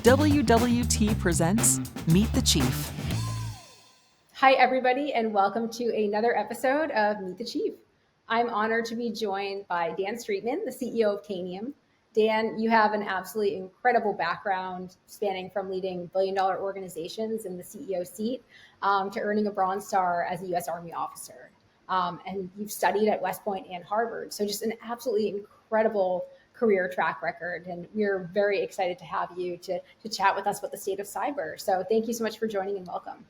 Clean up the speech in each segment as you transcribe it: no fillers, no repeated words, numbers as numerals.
WWT presents Meet the Chief. Hi, everybody, and welcome to another episode of Meet the Chief. I'm honored to be joined by Dan Streetman, the CEO of Tanium. Dan, you have an absolutely incredible background spanning from leading billion-dollar organizations in the CEO seat to earning a Bronze Star as a U.S. Army officer. And you've studied at West Point and Harvard. So just an absolutely incredible career track record. And we're very excited to have you to chat with us about the state of cyber. So thank you so much for joining and welcome.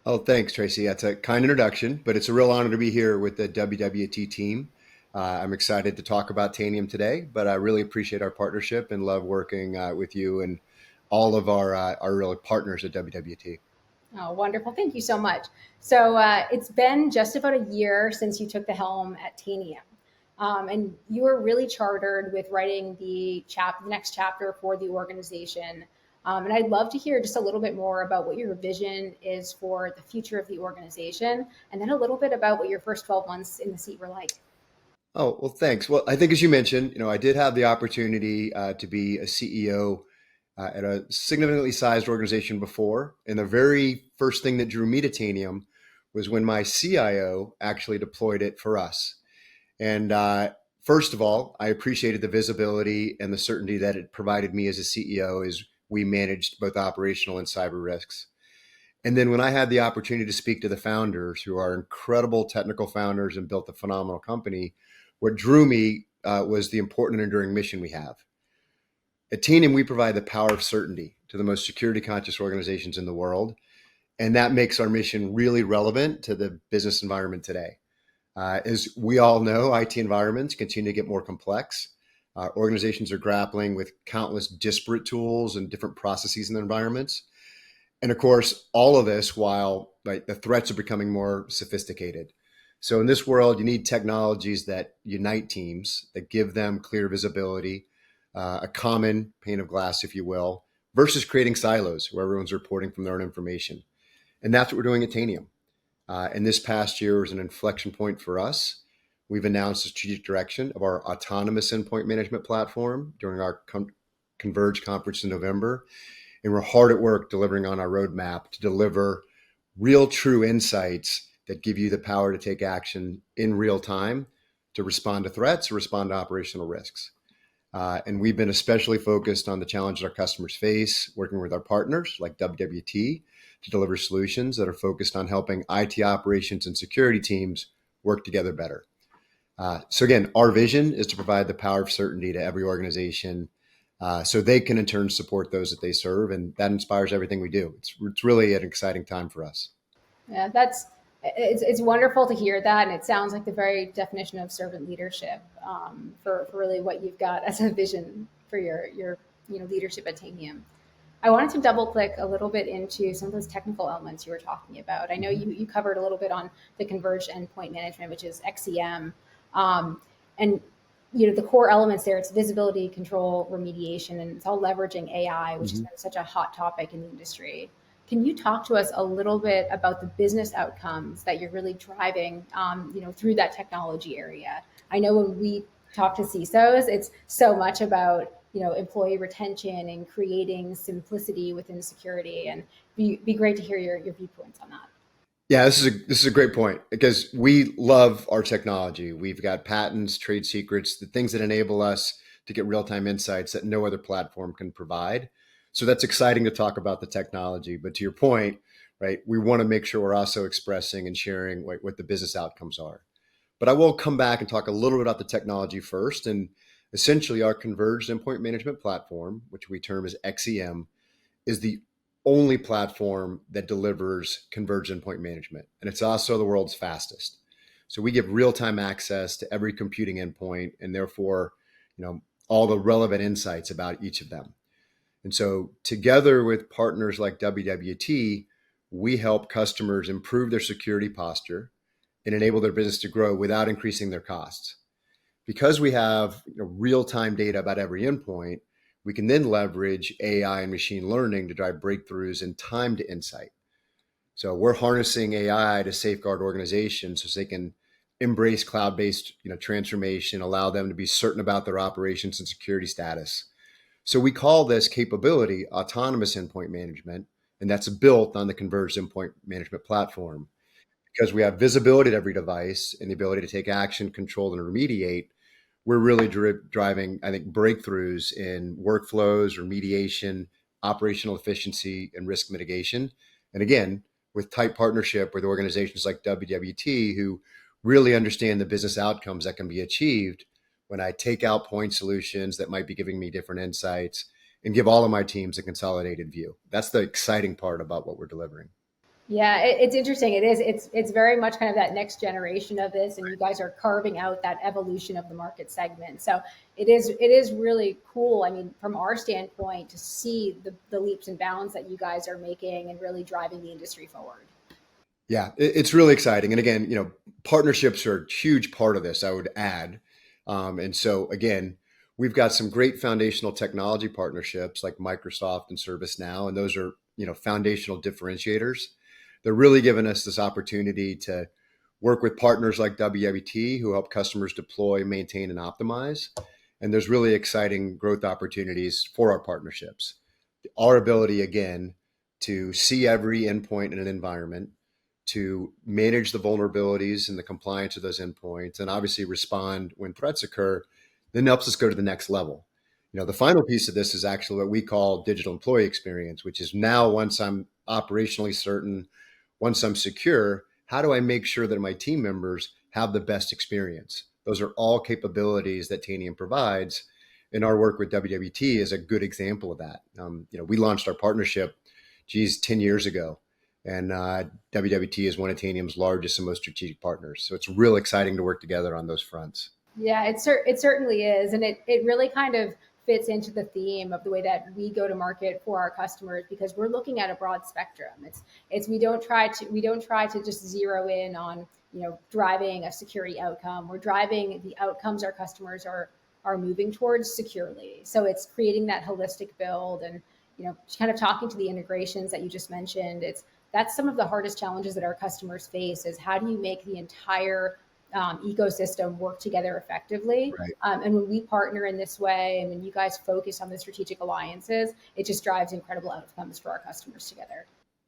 Oh, thanks, Traci. That's a kind introduction, but it's a real honor to be here with the WWT team. I'm excited to talk about Tanium today, but I really appreciate our partnership and love working with you and all of our real partners at WWT. Oh, wonderful. Thank you so much. So it's been just about a year since you took the helm at Tanium. And you were really chartered with writing the next chapter for the organization. And I'd love to hear just a little bit more about what your vision is for the future of the organization, and then a little bit about what your first 12 months in the seat were like. Oh, well, thanks. Well, I think as you mentioned, I did have the opportunity to be a CEO at a significantly sized organization before. And the very first thing that drew me to Tanium was when my CIO actually deployed it for us. And first of all, I appreciated the visibility and the certainty that it provided me as a CEO as we managed both operational and cyber risks. And then when I had the opportunity to speak to the founders, who are incredible technical founders and built a phenomenal company, what drew me was the important and enduring mission we have. At Tanium, we provide the power of certainty to the most security conscious organizations in the world. And that makes our mission really relevant to the business environment today. As we all know, IT environments continue to get more complex. Organizations are grappling with countless disparate tools and different processes in their environments. And of course, all of this while the threats are becoming more sophisticated. So in this world, you need technologies that unite teams, that give them clear visibility, a common pane of glass, if you will, versus creating silos where everyone's reporting from their own information. And that's what we're doing at Tanium. And this past year was an inflection point for us. We've announced the strategic direction of our autonomous endpoint management platform during our Converged conference in November. And we're hard at work delivering on our roadmap to deliver real, true insights that give you the power to take action in real time to respond to threats, or respond to operational risks. And we've been especially focused on the challenges our customers face, working with our partners like WWT to deliver solutions that are focused on helping IT operations and security teams work together better. So again, our vision is to provide the power of certainty to every organization so they can in turn support those that they serve. And that inspires everything we do. It's really an exciting time for us. Yeah, it's wonderful to hear that. And it sounds like the very definition of servant leadership for really what you've got as a vision for your leadership at Tanium. I wanted to double click a little bit into some of those technical elements you were talking about. I know you covered a little bit on the Converged Endpoint Management, which is XEM. And the core elements there, it's visibility, control, remediation, and it's all leveraging AI, which has been such a hot topic in the industry. Can you talk to us a little bit about the business outcomes that you're really driving, through that technology area? I know when we talk to CISOs, it's so much about employee retention and creating simplicity within security, and be great to hear your viewpoints on that. Yeah, this is a great point because we love our technology. We've got patents, trade secrets, the things that enable us to get real-time insights that no other platform can provide. So that's exciting to talk about the technology. But to your point, right, we want to make sure we're also expressing and sharing what the business outcomes are. But I will come back and talk a little bit about the technology first. And essentially, our Converged Endpoint Management platform, which we term as XEM, is the only platform that delivers converged endpoint management. And it's also the world's fastest. So we give real-time access to every computing endpoint and therefore, all the relevant insights about each of them. And so together with partners like WWT, we help customers improve their security posture and enable their business to grow without increasing their costs. Because we have real-time data about every endpoint, we can then leverage AI and machine learning to drive breakthroughs in time to insight. So we're harnessing AI to safeguard organizations so they can embrace cloud-based transformation, allow them to be certain about their operations and security status. So we call this capability autonomous endpoint management, and that's built on the Converged Endpoint Management platform. Because we have visibility to every device and the ability to take action, control, and remediate, we're really driving, I think, breakthroughs in workflows, remediation, operational efficiency, and risk mitigation. And again, with tight partnership with organizations like WWT, who really understand the business outcomes that can be achieved when I take out point solutions that might be giving me different insights and give all of my teams a consolidated view. That's the exciting part about what we're delivering. Yeah, it's interesting. It is. It's very much kind of that next generation of this, and you guys are carving out that evolution of the market segment. So it is really cool. I mean, from our standpoint, to see the leaps and bounds that you guys are making and really driving the industry forward. Yeah, it's really exciting. And again, partnerships are a huge part of this, I would add. And so again, we've got some great foundational technology partnerships like Microsoft and ServiceNow, and those are, foundational differentiators. They're really giving us this opportunity to work with partners like WWT who help customers deploy, maintain, and optimize. And there's really exciting growth opportunities for our partnerships. Our ability, again, to see every endpoint in an environment, to manage the vulnerabilities and the compliance of those endpoints, and obviously respond when threats occur, then helps us go to the next level. The final piece of this is actually what we call digital employee experience, which is now once I'm operationally certain, once I'm secure, how do I make sure that my team members have the best experience? Those are all capabilities that Tanium provides. And our work with WWT is a good example of that. We launched our partnership, 10 years ago. And WWT is one of Tanium's largest and most strategic partners. So it's real exciting to work together on those fronts. Yeah, it certainly is. And it really kind of fits into the theme of the way that we go to market for our customers, because we're looking at a broad spectrum. It's we don't try to just zero in on, driving a security outcome. We're driving the outcomes our customers are moving towards securely. So it's creating that holistic build and, kind of talking to the integrations that you just mentioned. That's some of the hardest challenges that our customers face, is how do you make the entire ecosystem work together effectively. Right. And when we partner in this way, and when you guys focus on the strategic alliances, it just drives incredible outcomes for our customers together.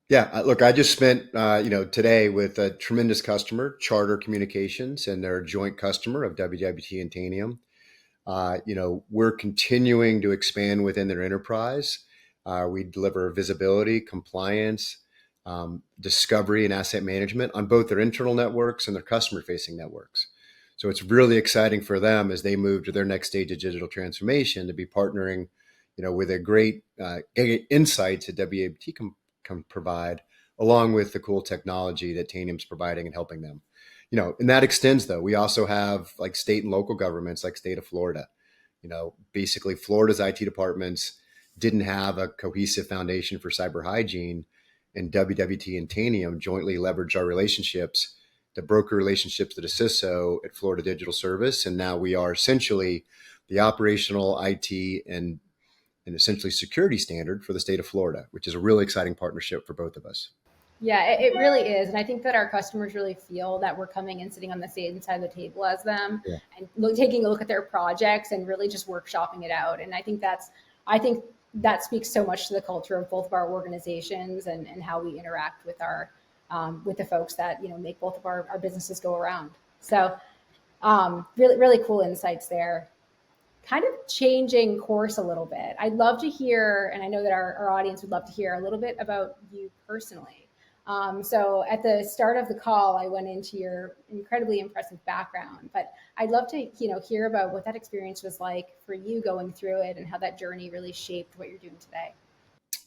Yeah, look, I just spent, today with a tremendous customer, Charter Communications, and they're a joint customer of WWT and Tanium. We're continuing to expand within their enterprise. We deliver visibility, compliance, discovery, and asset management on both their internal networks and their customer-facing networks. So it's really exciting for them as they move to their next stage of digital transformation to be partnering, with a great insights that WWT can provide, along with the cool technology that Tanium's providing and helping them. And that extends, though. We also have like state and local governments, like state of Florida. Basically Florida's IT departments didn't have a cohesive foundation for cyber hygiene, and WWT and Tanium jointly leveraged our relationships, the broker relationships to the CISO at Florida Digital Service. And now we are essentially the operational IT and essentially security standard for the state of Florida, which is a really exciting partnership for both of us. Yeah, it really is. And I think that our customers really feel that we're coming and sitting on the same side of the table as them, Yeah. and taking a look at their projects and really just workshopping it out. And I think that speaks so much to the culture of both of our organizations and how we interact with our with the folks that make both of our businesses go around. So really cool insights there. Kind of changing course a little bit, I'd love to hear, and I know that our audience would love to hear a little bit about you personally. So at the start of the call, I went into your incredibly impressive background, but I'd love to, hear about what that experience was like for you going through it and how that journey really shaped what you're doing today.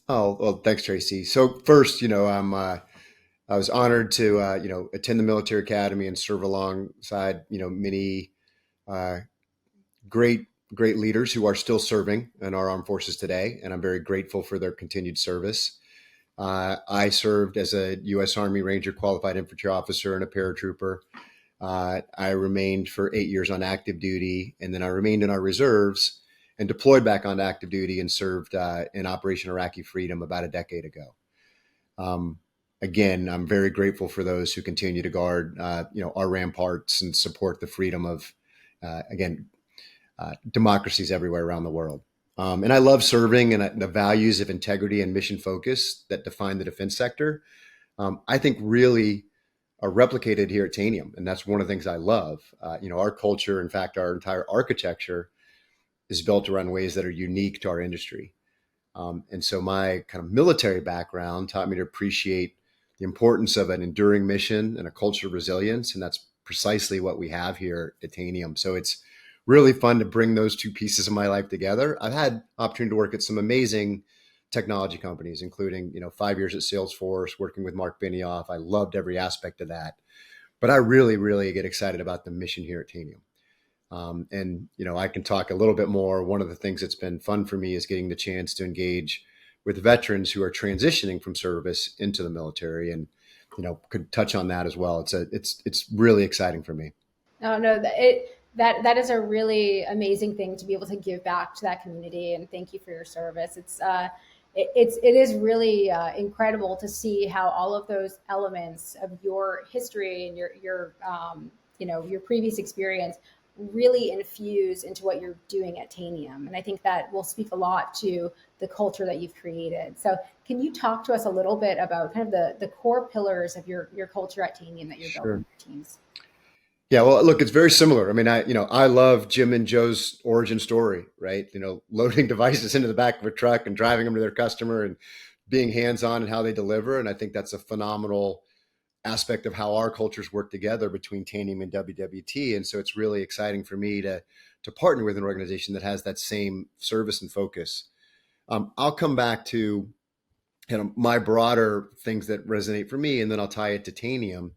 Oh, well, thanks, Traci. So first, I was honored to, attend the military academy and serve alongside, many great leaders who are still serving in our armed forces today. And I'm very grateful for their continued service. I served as a U.S. Army Ranger qualified infantry officer and a paratrooper. I remained for 8 years on active duty, and then I remained in our reserves and deployed back on active duty and served in Operation Iraqi Freedom about a decade ago. Again, I'm very grateful for those who continue to guard, our ramparts and support the freedom of, democracies everywhere around the world. And I love serving, and the values of integrity and mission focus that define the defense sector, I think really are replicated here at Tanium. And that's one of the things I love. Our culture, in fact, our entire architecture is built around ways that are unique to our industry. And so my kind of military background taught me to appreciate the importance of an enduring mission and a culture of resilience. And that's precisely what we have here at Tanium. So it's really fun to bring those two pieces of my life together. I've had opportunity to work at some amazing technology companies, including, 5 years at Salesforce, working with Mark Benioff. I loved every aspect of that. But I really, really get excited about the mission here at Tanium. I can talk a little bit more. One of the things that's been fun for me is getting the chance to engage with veterans who are transitioning from service into the military, and could touch on that as well. It's really exciting for me. No, that is a really amazing thing to be able to give back to that community, and thank you for your service. It is really incredible to see how all of those elements of your history and your previous experience really infuse into what you're doing at Tanium. And I think that will speak a lot to the culture that you've created. So can you talk to us a little bit about kind of the core pillars of your culture at Tanium that you're building for teams? Yeah, well, look, it's very similar. I mean, I love Jim and Joe's origin story, right? Loading devices into the back of a truck and driving them to their customer and being hands-on in how they deliver. And I think that's a phenomenal aspect of how our cultures work together between Tanium and WWT. And so it's really exciting for me to partner with an organization that has that same service and focus. I'll come back to my broader things that resonate for me, and then I'll tie it to Tanium.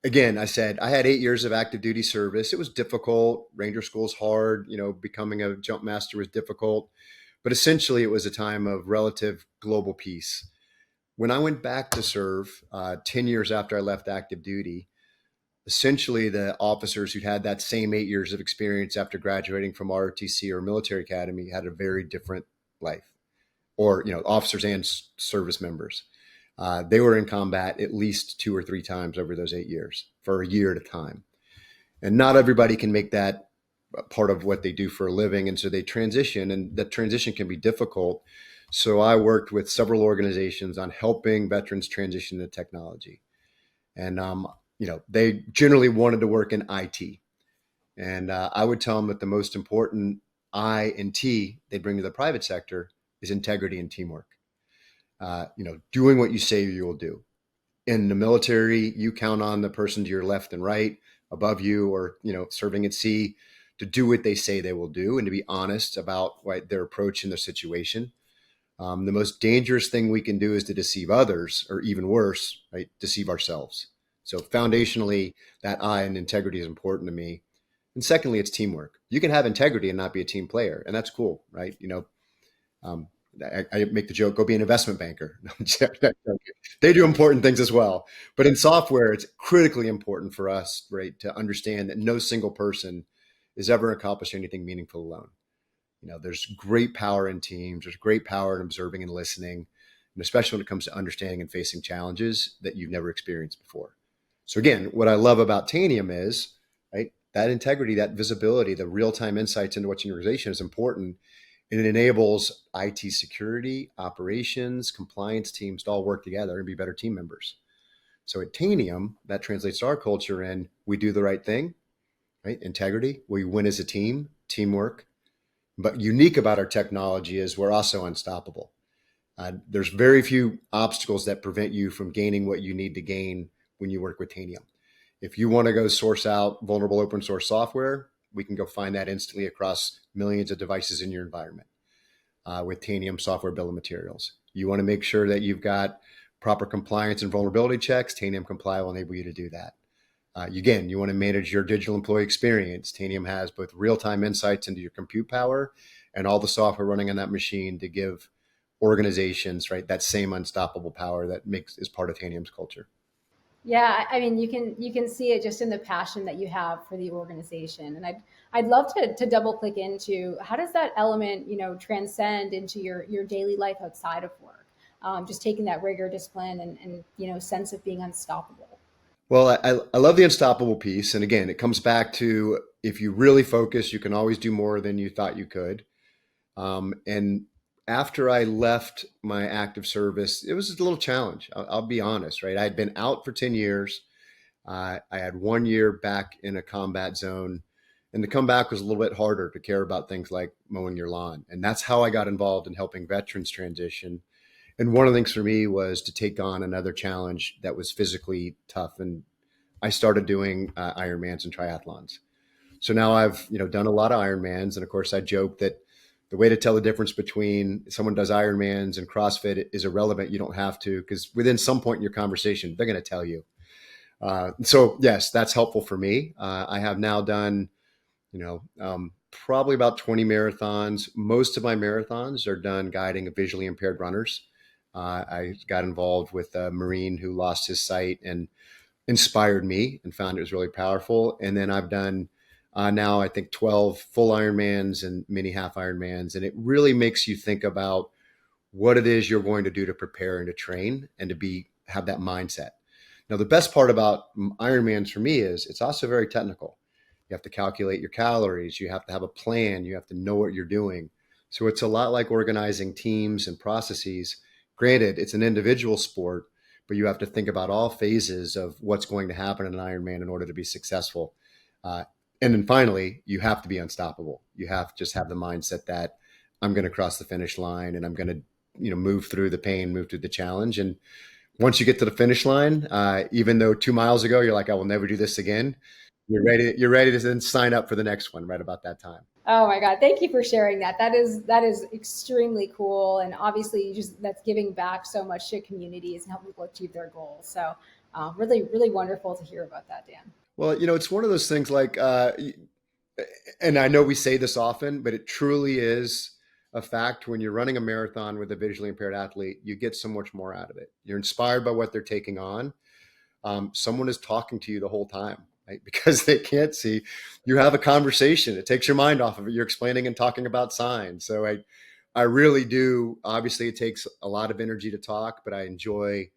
Again, I said I had 8 years of active duty service. It was difficult. Ranger school's hard. Becoming a jump master was difficult. But essentially, it was a time of relative global peace. When I went back to serve 10 years after I left active duty, essentially the officers who'd had that same 8 years of experience after graduating from ROTC or military academy had a very different life, or, officers and service members. They were in combat at least 2 or 3 times over those 8 years for a year at a time. And not everybody can make that part of what they do for a living. And so they transition, and that transition can be difficult. So I worked with several organizations on helping veterans transition to technology. And, they generally wanted to work in IT. And I would tell them that the most important I and T they bring to the private sector is integrity and teamwork. Doing what you say you will do. In the military, you count on the person to your left and right, above you, or, serving at sea, to do what they say they will do and to be honest about their approach in their situation. The most dangerous thing we can do is to deceive others, or even worse, deceive ourselves. So foundationally, that I and integrity is important to me. And secondly, it's teamwork. You can have integrity and not be a team player, and that's cool, right? I make the joke, go be an investment banker. They do important things as well. But in software, it's critically important for us, right, to understand that no single person is ever accomplishing anything meaningful alone. There's great power in teams. There's great power in observing and listening, and especially when it comes to understanding and facing challenges that you've never experienced before. So again, what I love about Tanium is, right, that integrity, that visibility, the real-time insights into what's in your organization is important. And it enables IT security, operations, compliance teams to all work together and be better team members. So at Tanium, that translates to our culture, and we do the right thing, right? Integrity, we win as a team, teamwork. But unique about our technology is we're also unstoppable. There's very few obstacles that prevent you from gaining what you need to gain when you work with Tanium. If you want to go source out vulnerable open source software, we can go find that instantly across millions of devices in your environment with Tanium software bill of materials. You want to make sure that you've got proper compliance and vulnerability checks. Tanium Comply will enable you to do that. Again, you want to manage your digital employee experience. Tanium has both real-time insights into your compute power and all the software running on that machine to give organizations, right, that same unstoppable power that is part of Tanium's culture. Yeah, I mean, you can see it just in the passion that you have for the organization, and I'd love to double click into how does that element transcend into your daily life outside of work, just taking that rigor, discipline, and sense of being unstoppable. Well, I love the unstoppable piece, and again, it comes back to if you really focus, you can always do more than you thought you could. And after I left my active service, it was a little challenge. I'll be honest, right? I had been out for 10 years. I had 1 year back in a combat zone, and to come back was a little bit harder to care about things like mowing your lawn. And that's how I got involved in helping veterans transition. And one of the things for me was to take on another challenge that was physically tough. And I started doing Ironmans and triathlons. So now I've done a lot of Ironmans, and of course I joke that the way to tell the difference between someone does Ironmans and CrossFit is irrelevant. You don't have to, because within some point in your conversation, they're going to tell you. So yes, that's helpful for me. I have now done, probably about 20 marathons. Most of my marathons are done guiding visually impaired runners. I got involved with a Marine who lost his sight and inspired me and found it was really powerful. And then I've done now, I think 12 full Ironmans and mini half Ironmans. And it really makes you think about what it is you're going to do to prepare and to train and to have that mindset. Now, the best part about Ironmans for me is it's also very technical. You have to calculate your calories. You have to have a plan. You have to know what you're doing. So it's a lot like organizing teams and processes. Granted, it's an individual sport, but you have to think about all phases of what's going to happen in an Ironman in order to be successful. And then finally, you have to be unstoppable. You have to just have the mindset that I'm going to cross the finish line and I'm going to, move through the pain, move through the challenge. And once you get to the finish line, even though 2 miles ago, you're like, I will never do this again. You're ready to then sign up for the next one right about that time. Oh my God. Thank you for sharing that. That is extremely cool. And obviously that's giving back so much to communities and helping people achieve their goals. So really, really wonderful to hear about that, Dan. Well, it's one of those things like, and I know we say this often, but it truly is a fact. When you're running a marathon with a visually impaired athlete, you get so much more out of it. You're inspired by what they're taking on. Someone is talking to you the whole time, right? Because they can't see. You have a conversation. It takes your mind off of it. You're explaining and talking about signs. So I really do. Obviously, it takes a lot of energy to talk, but I enjoy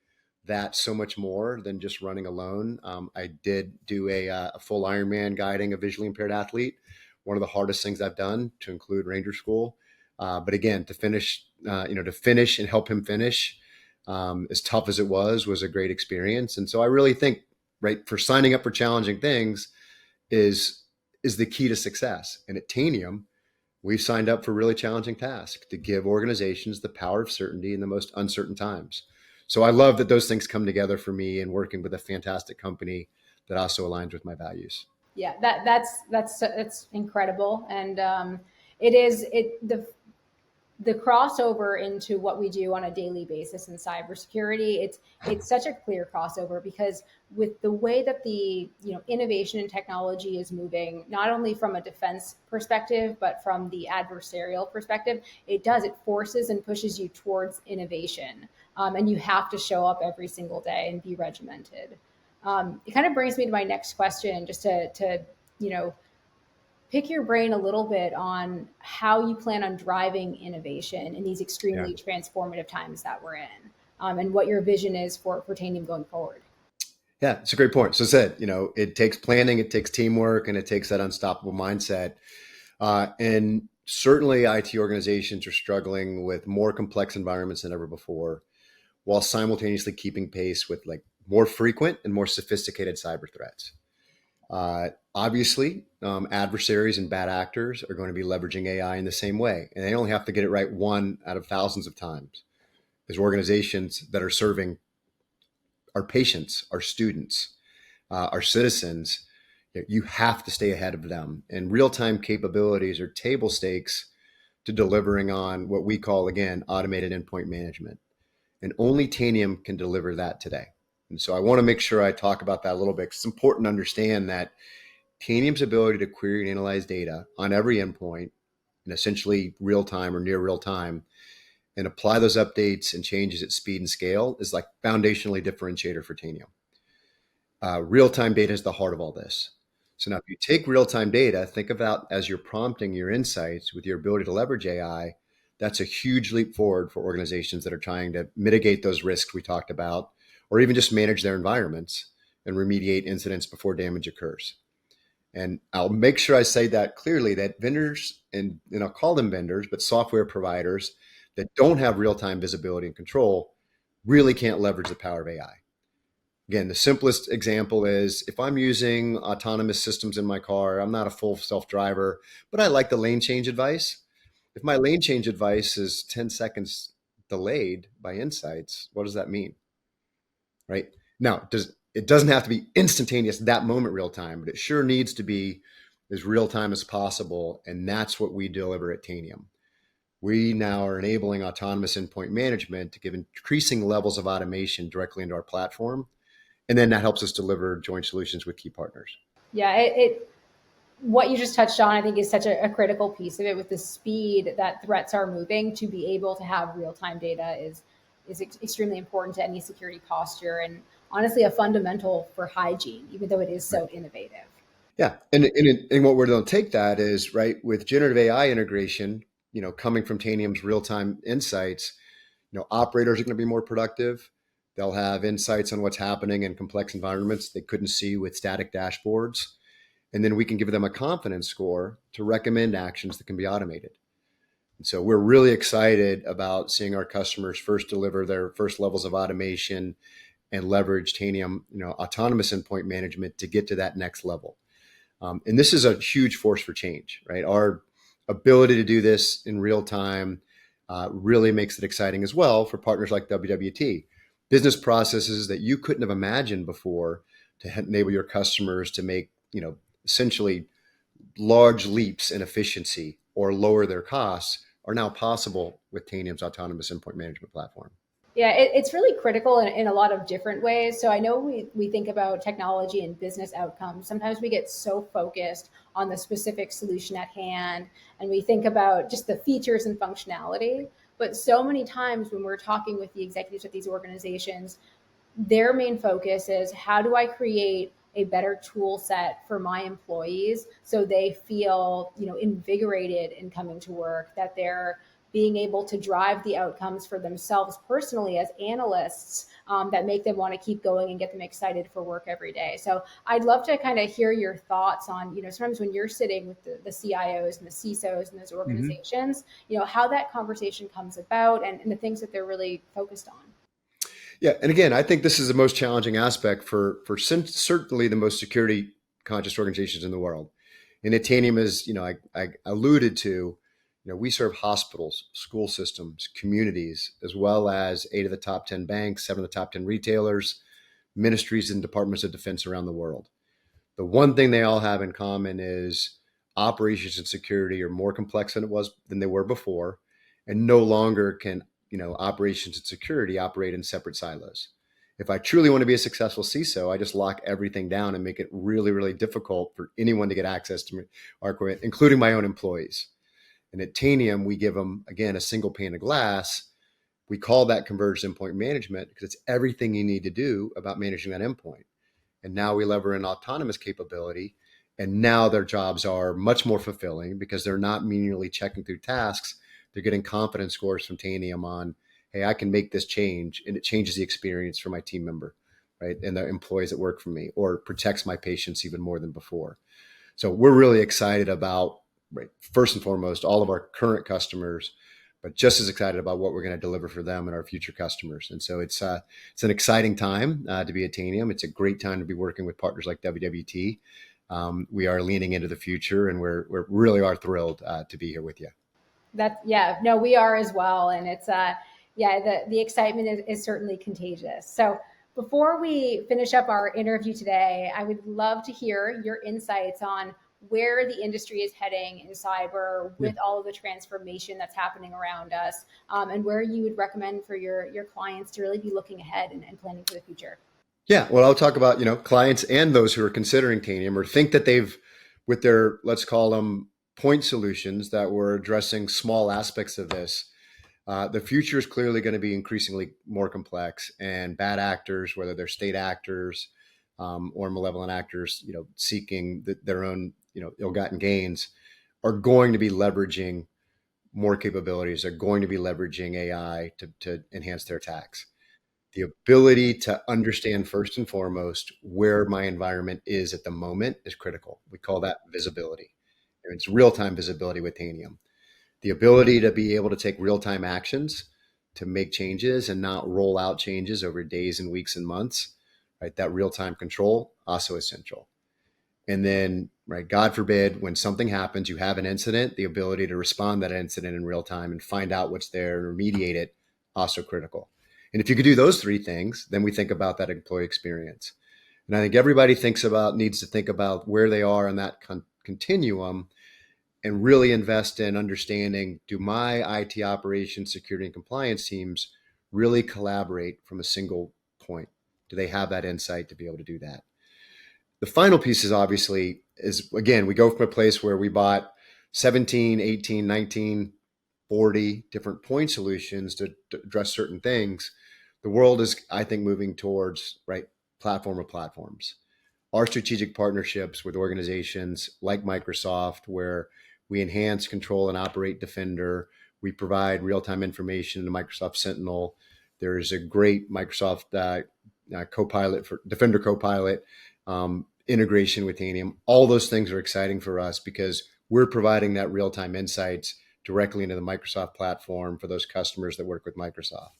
that so much more than just running alone. I did do a full Ironman guiding a visually impaired athlete. One of the hardest things I've done, to include Ranger School. But again, to finish and help him finish, as tough as it was a great experience. And so I really think, right, for signing up for challenging things is the key to success. And at Tanium, we've signed up for really challenging tasks to give organizations the power of certainty in the most uncertain times. So I love that those things come together for me, and working with a fantastic company that also aligns with my values. Yeah, that's incredible. And the crossover into what we do on a daily basis in cybersecurity, it's such a clear crossover, because with the way that the innovation and technology is moving, not only from a defense perspective but from the adversarial perspective, it forces and pushes you towards innovation, and you have to show up every single day and be regimented. It kind of brings me to my next question, just to pick your brain a little bit on how you plan on driving innovation in these extremely transformative times that we're in, and what your vision is for Tanium going forward. Yeah, it's a great point. So I said, it takes planning, it takes teamwork, and it takes that unstoppable mindset. And certainly IT organizations are struggling with more complex environments than ever before, while simultaneously keeping pace with more frequent and more sophisticated cyber threats. Obviously, adversaries and bad actors are going to be leveraging AI in the same way, and they only have to get it right one out of thousands of times. There's organizations that are serving our patients, our students, our citizens. You have to stay ahead of them, and real-time capabilities are table stakes to delivering on what we call, again, automated endpoint management. And only Tanium can deliver that today. And so I want to make sure I talk about that a little bit, because it's important to understand that Tanium's ability to query and analyze data on every endpoint in essentially real time or near real time, and apply those updates and changes at speed and scale, is foundationally differentiator for Tanium. Real-time data is the heart of all this. So now if you take real-time data, think about as you're prompting your insights with your ability to leverage AI, that's a huge leap forward for organizations that are trying to mitigate those risks we talked about, or even just manage their environments and remediate incidents before damage occurs. And I'll make sure I say that clearly, that vendors, and I'll call them vendors, but software providers that don't have real-time visibility and control really can't leverage the power of AI. Again, the simplest example is if I'm using autonomous systems in my car, I'm not a full self-driver, but I like the lane change advice. If my lane change advice is 10 seconds delayed by insights, what does that mean? Right? Now, it doesn't have to be instantaneous, that moment real time, but it sure needs to be as real time as possible. And that's what we deliver at Tanium. We now are enabling autonomous endpoint management to give increasing levels of automation directly into our platform. And then that helps us deliver joint solutions with key partners. Yeah, what you just touched on, I think, is such a critical piece of it. With the speed that threats are moving, to be able to have real-time data is extremely important to any security posture, and honestly a fundamental for hygiene, even though it is so innovative. Yeah, and what we're going to take that is, right, with generative AI integration, coming from Tanium's real-time insights, operators are going to be more productive. They'll have insights on what's happening in complex environments they couldn't see with static dashboards. And then we can give them a confidence score to recommend actions that can be automated. And so we're really excited about seeing our customers first deliver their first levels of automation and leverage Tanium, autonomous endpoint management to get to that next level. And this is a huge force for change, right? Our ability to do this in real time really makes it exciting as well for partners like WWT. Business processes that you couldn't have imagined before to enable your customers to make, essentially large leaps in efficiency or lower their costs are now possible with Tanium's autonomous endpoint management platform. Yeah, it's really critical in a lot of different ways. So I know we think about technology and business outcomes. Sometimes we get so focused on the specific solution at hand, and we think about just the features and functionality. But so many times when we're talking with the executives at these organizations, their main focus is, how do I create a better tool set for my employees so they feel, invigorated in coming to work, that they're being able to drive the outcomes for themselves personally as analysts, that make them want to keep going and get them excited for work every day. So I'd love to kind of hear your thoughts on, sometimes when you're sitting with the CIOs and the CISOs and those organizations, how that conversation comes about, and the things that they're really focused on. Yeah, and again, I think this is the most challenging aspect for certainly the most security conscious organizations in the world. And at Tanium, as I alluded to, we serve hospitals, school systems, communities, as well as 8 of the top 10 banks, 7 of the top 10 retailers, ministries, and departments of defense around the world. The one thing they all have in common is operations and security are more complex than they were before, and no longer can operations and security operate in separate silos. If I truly want to be a successful CISO, I just lock everything down and make it really, really difficult for anyone to get access to our equipment, including my own employees. And at Tanium, we give them, again, a single pane of glass. We call that Converged Endpoint Management because it's everything you need to do about managing that endpoint. And now we lever an autonomous capability. And now their jobs are much more fulfilling because they're not manually checking through tasks. They're getting confidence scores from Tanium on, hey, I can make this change, and it changes the experience for my team member, right? And the employees that work for me, or protects my patients even more than before. So we're really excited about, right, first and foremost, all of our current customers, but just as excited about what we're going to deliver for them and our future customers. And so it's an exciting time to be at Tanium. It's a great time to be working with partners like WWT. We are leaning into the future, and we're really are thrilled to be here with you. We are as well. And it's, the excitement is certainly contagious. So before we finish up our interview today, I would love to hear your insights on where the industry is heading in cyber with all of the transformation that's happening around us, and where you would recommend for your clients to really be looking ahead and planning for the future. Yeah, well, I'll talk about, clients and those who are considering Tanium or think that they've, with their, let's call them point solutions that were addressing small aspects of this. The future is clearly going to be increasingly more complex, and bad actors, whether they're state actors or malevolent actors, seeking their own, ill-gotten gains, are going to be leveraging more capabilities. Are going to be leveraging AI to enhance their attacks. The ability to understand first and foremost where my environment is at the moment is critical. We call that visibility. It's real-time visibility with Tanium. The ability to be able to take real-time actions to make changes and not roll out changes over days and weeks and months, right? That real-time control, also essential. And then, right, God forbid, when something happens, you have an incident, the ability to respond to that incident in real time and find out what's there and remediate it, also critical. And if you could do those three things, then we think about that employee experience. And I think everybody needs to think about where they are on that continuum and really invest in understanding, do my IT operations, security, and compliance teams really collaborate from a single point? Do they have that insight to be able to do that? The final piece is again, we go from a place where we bought 17, 18, 19, 40 different point solutions to address certain things. The world is, I think, moving towards, right, platform of platforms. Our strategic partnerships with organizations like Microsoft, where we enhance, control, and operate Defender. We provide real-time information to Microsoft Sentinel. There is a great Microsoft Copilot for Defender Copilot integration with Tanium. All those things are exciting for us because we're providing that real-time insights directly into the Microsoft platform for those customers that work with Microsoft.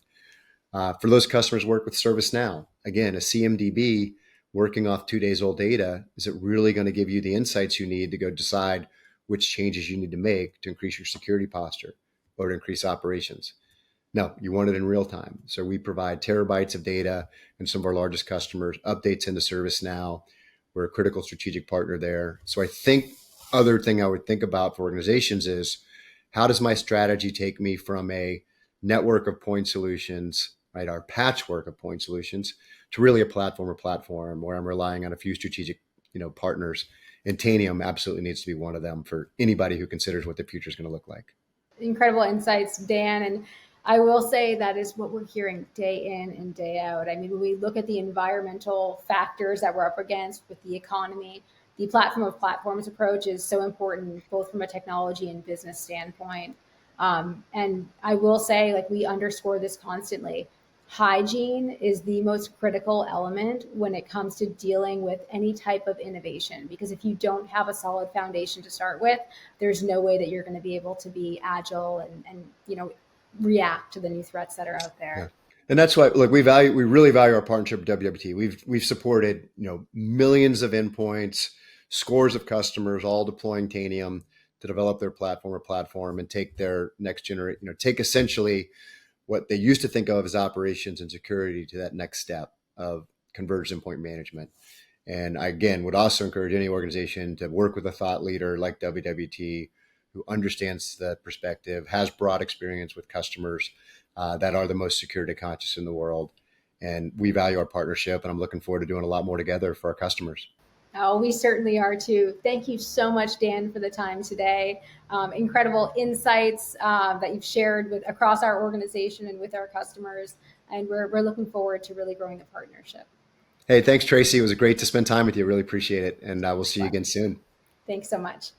For those customers who work with ServiceNow, again, a CMDB working off 2 days old data, is it really going to give you the insights you need to go decide which changes you need to make to increase your security posture or to increase operations? No, you want it in real time. So we provide terabytes of data, and some of our largest customers updates into ServiceNow. We're a critical strategic partner there. So I think other thing I would think about for organizations is, how does my strategy take me from a network of point solutions, right, our patchwork of point solutions, to really a platform where I'm relying on a few strategic, partners. And Tanium absolutely needs to be one of them for anybody who considers what the future is going to look like. Incredible insights, Dan. And I will say that is what we're hearing day in and day out. I mean, when we look at the environmental factors that we're up against with the economy, the platform of platforms approach is so important, both from a technology and business standpoint. And I will say, we underscore this constantly. Hygiene is the most critical element when it comes to dealing with any type of innovation, because if you don't have a solid foundation to start with, there's no way that you're going to be able to be agile and react to the new threats that are out there. Yeah. And that's why, we really value our partnership with WWT. We've supported, millions of endpoints, scores of customers, all deploying Tanium to develop their platform and take their next generation, take essentially what they used to think of as operations and security to that next step of Converged Endpoint Management. And I, again, would also encourage any organization to work with a thought leader like WWT, who understands the perspective, has broad experience with customers that are the most security conscious in the world. And we value our partnership, and I'm looking forward to doing a lot more together for our customers. Oh, we certainly are too. Thank you so much, Dan, for the time today. Incredible insights that you've shared across our organization and with our customers. And we're looking forward to really growing the partnership. Hey, thanks, Traci. It was great to spend time with you. Really appreciate it. And we'll see you again soon. Thanks so much.